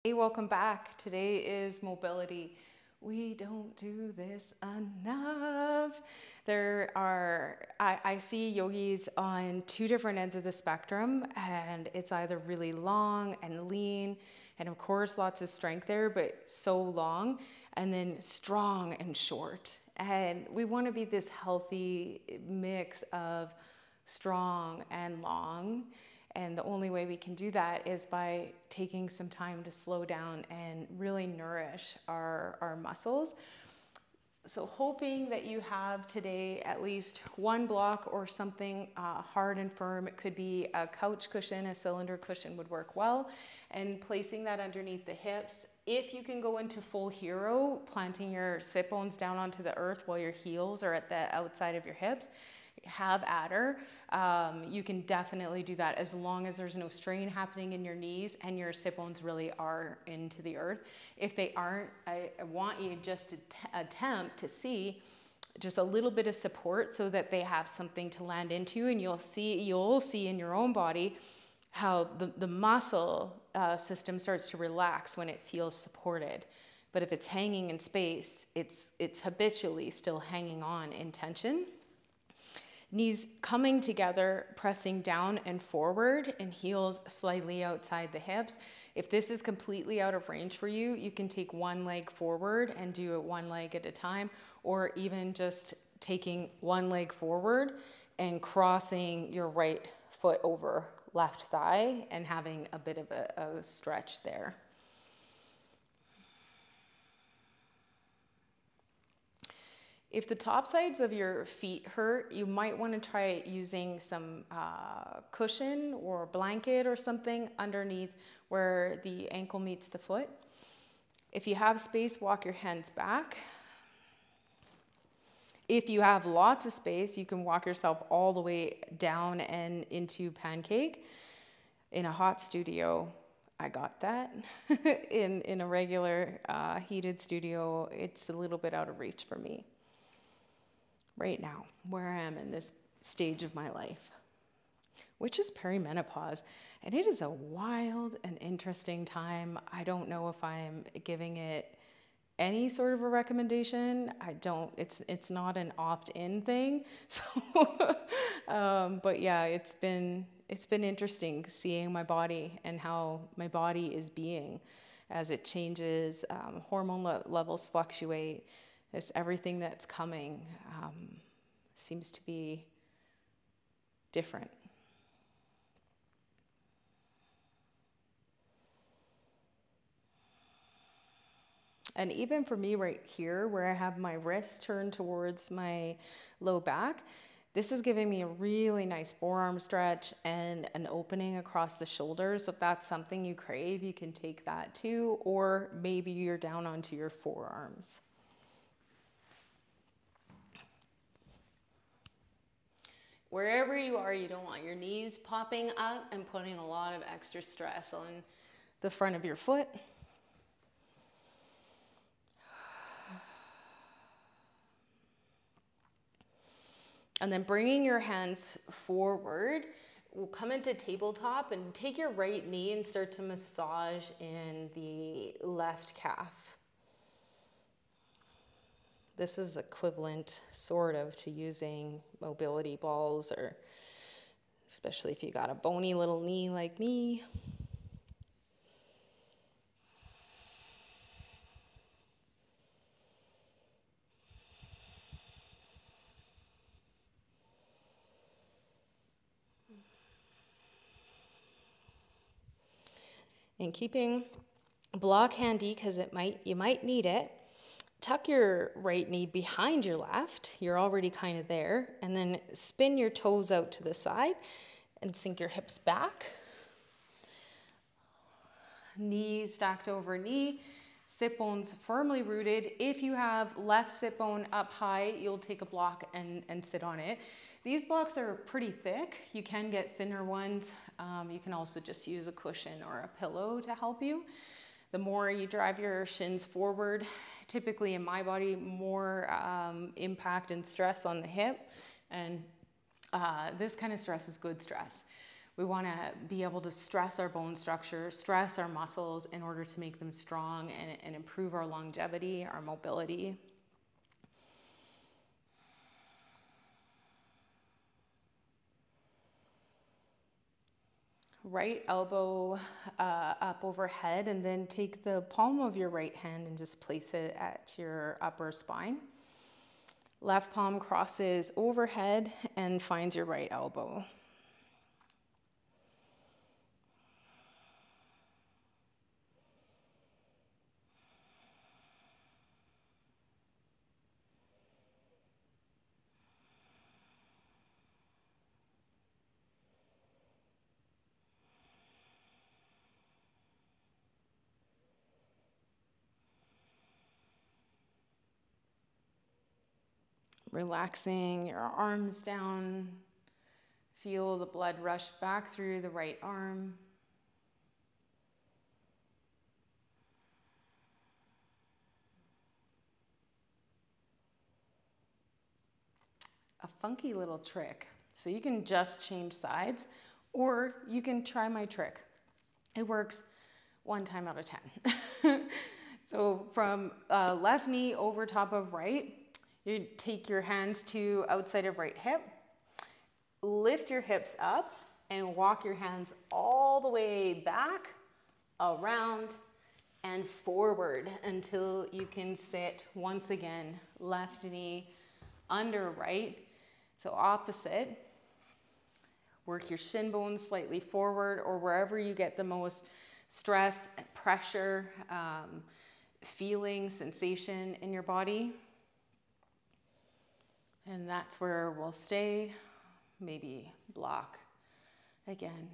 Hey, welcome back. Today is mobility. We don't do this enough. I see yogis on two different ends of the spectrum, and it's either really long and lean, and of course lots of strength there, but so long, and then strong and short. And we want to be this healthy mix of strong and long. And the only way we can do that is by taking some time to slow down and really nourish our muscles. So hoping that you have today at least one block or something hard and firm. It could be a couch cushion, a cylinder cushion would work well, and placing that underneath the hips. If you can go into full hero, planting your sit bones down onto the earth while your heels are at the outside of your hips, have at her. You can definitely do that as long as there's no strain happening in your knees and your sit bones really are into the earth. If they aren't, I want you just to attempt to see just a little bit of support so that they have something to land into, and you'll see in your own body how the muscle system starts to relax when it feels supported. But if it's hanging in space, it's habitually still hanging on in tension. Knees coming together, pressing down and forward, and heels slightly outside the hips. If this is completely out of range for you, you can take one leg forward and do it one leg at a time, or even just taking one leg forward and crossing your right foot over left thigh and having a bit of a stretch there. If the top sides of your feet hurt, you might want to try using some cushion or blanket or something underneath where the ankle meets the foot. If you have space, walk your hands back. If you have lots of space, you can walk yourself all the way down and into pancake. In a hot studio, I got that. in a regular heated studio, it's a little bit out of reach for me right now, where I am in this stage of my life, which is perimenopause. And it is a wild and interesting time. I don't know if I'm giving it any sort of a recommendation. It's not an opt-in thing. So, but yeah, it's been interesting seeing my body and how my body is being as it changes, hormone levels fluctuate. Everything that's coming seems to be different. And even for me right here, where I have my wrist turned towards my low back, this is giving me a really nice forearm stretch and an opening across the shoulders. So if that's something you crave, you can take that too, or maybe you're down onto your forearms. Wherever you are, you don't want your knees popping up and putting a lot of extra stress on the front of your foot. And then bringing your hands forward, we'll come into tabletop and take your right knee and start to massage in the left calf. This is equivalent sort of to using mobility balls, or especially if you got a bony little knee like me. And keeping a block handy because you might need it. Tuck your right knee behind your left. You're already kind of there. And then spin your toes out to the side and sink your hips back. Knee stacked over knee. Sit bones firmly rooted. If you have left sit bone up high, you'll take a block and sit on it. These blocks are pretty thick. You can get thinner ones. You can also just use a cushion or a pillow to help you. The more you drive your shins forward, typically in my body, more impact and stress on the hip. And this kind of stress is good stress. We want to be able to stress our bone structure, stress our muscles in order to make them strong and improve our longevity, our mobility. Right elbow up overhead, and then take the palm of your right hand and just place it at your upper spine. Left palm crosses overhead and finds your right elbow. Relaxing your arms down. Feel the blood rush back through the right arm. A funky little trick. So you can just change sides, or you can try my trick. It works 1 time out of 10. So from left knee over top of right, you take your hands to outside of right hip, lift your hips up and walk your hands all the way back, around, and forward until you can sit once again, left knee under right. So opposite. Work your shin bones slightly forward or wherever you get the most stress, pressure, feeling, sensation in your body. And that's where we'll stay, maybe block again.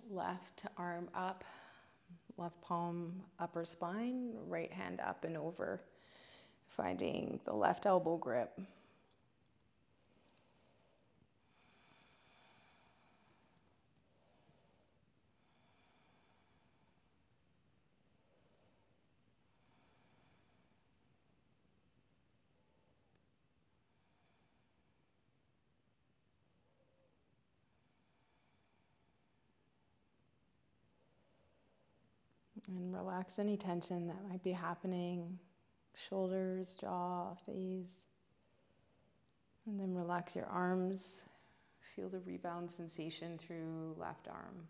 Left arm up, left palm upper spine, right hand up and over, finding the left elbow grip. And relax any tension that might be happening, shoulders, jaw, face. And then relax your arms. Feel the rebound sensation through left arm.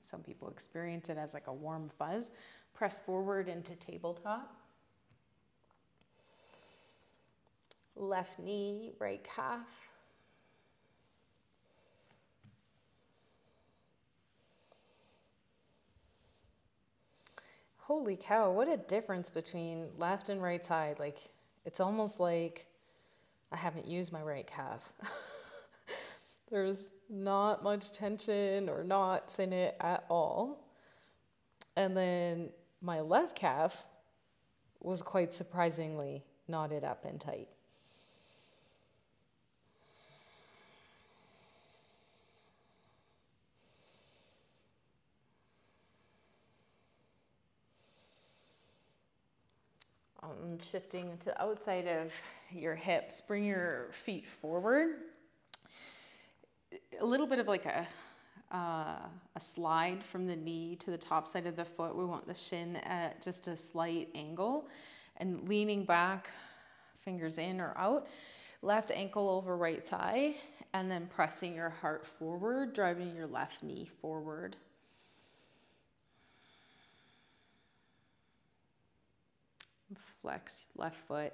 Some people experience it as like a warm fuzz. Press forward into tabletop. Left knee, right calf. Holy cow, what a difference between left and right side. Like, it's almost like I haven't used my right calf. There's not much tension or knots in it at all. And then my left calf was quite surprisingly knotted up and tight. Shifting to the outside of your hips, bring your feet forward. A little bit of like a slide from the knee to the top side of the foot. We want the shin at just a slight angle and leaning back, fingers in or out. Left ankle over right thigh, and then pressing your heart forward, driving your left knee forward. Flex left foot,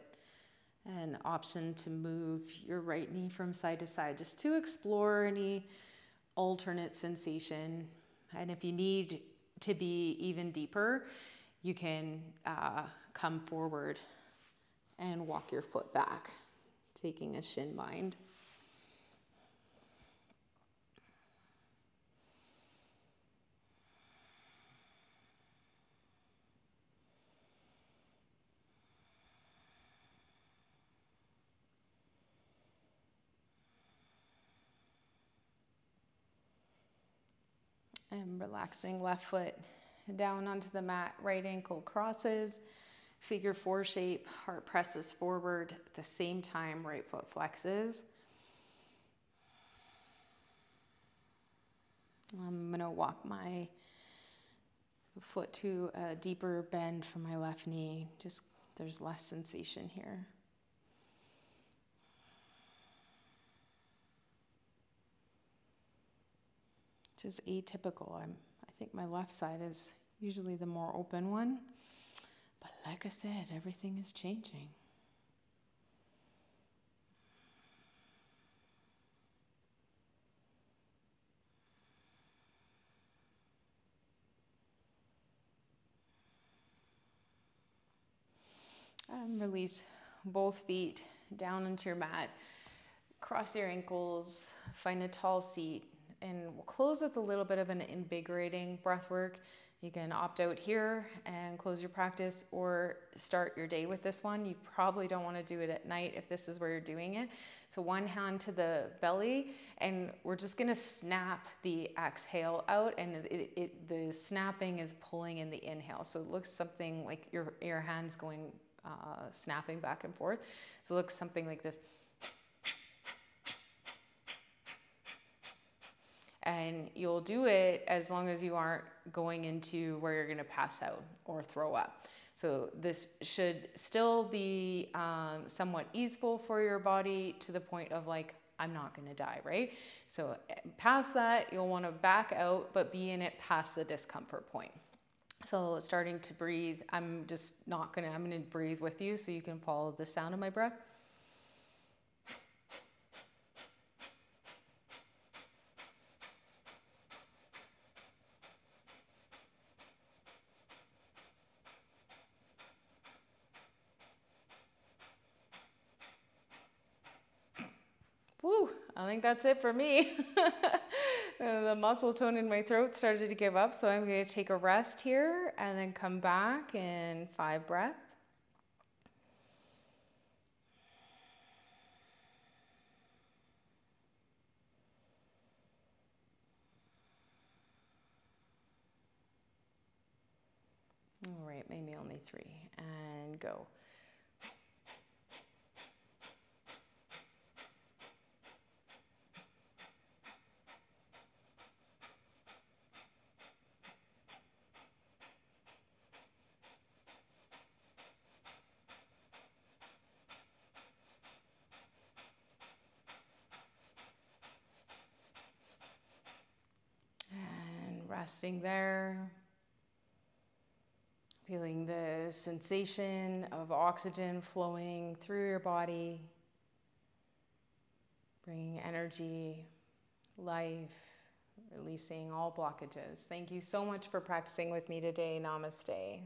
and option to move your right knee from side to side just to explore any alternate sensation. And if you need to be even deeper, you can come forward and walk your foot back, taking a shin bind. And relaxing left foot down onto the mat, right ankle crosses, figure 4 shape, heart presses forward. At the same time, right foot flexes. I'm gonna walk my foot to a deeper bend from my left knee. Just there's less sensation here. Which is atypical. I think my left side is usually the more open one. But like I said, everything is changing. Release both feet down into your mat. Cross your ankles, find a tall seat, and we'll close with a little bit of an invigorating breath work. You can opt out here and close your practice or start your day with this one. You probably don't want to do it at night if this is where you're doing it. So one hand to the belly, and we're just going to snap the exhale out, and the snapping is pulling in the inhale. So it looks something like your hands going snapping back and forth. So it looks something like this. And you'll do it as long as you aren't going into where you're going to pass out or throw up. So this should still be somewhat easeful for your body to the point of like, I'm not going to die, right? So past that, you'll want to back out, but be in it past the discomfort point. So starting to breathe, I'm going to breathe with you so you can follow the sound of my breath. Woo, I think that's it for me. The muscle tone in my throat started to give up, so I'm going to take a rest here and then come back in 5 breaths. All right, maybe only 3, and go. Resting there, feeling the sensation of oxygen flowing through your body, bringing energy, life, releasing all blockages. Thank you so much for practicing with me today. Namaste.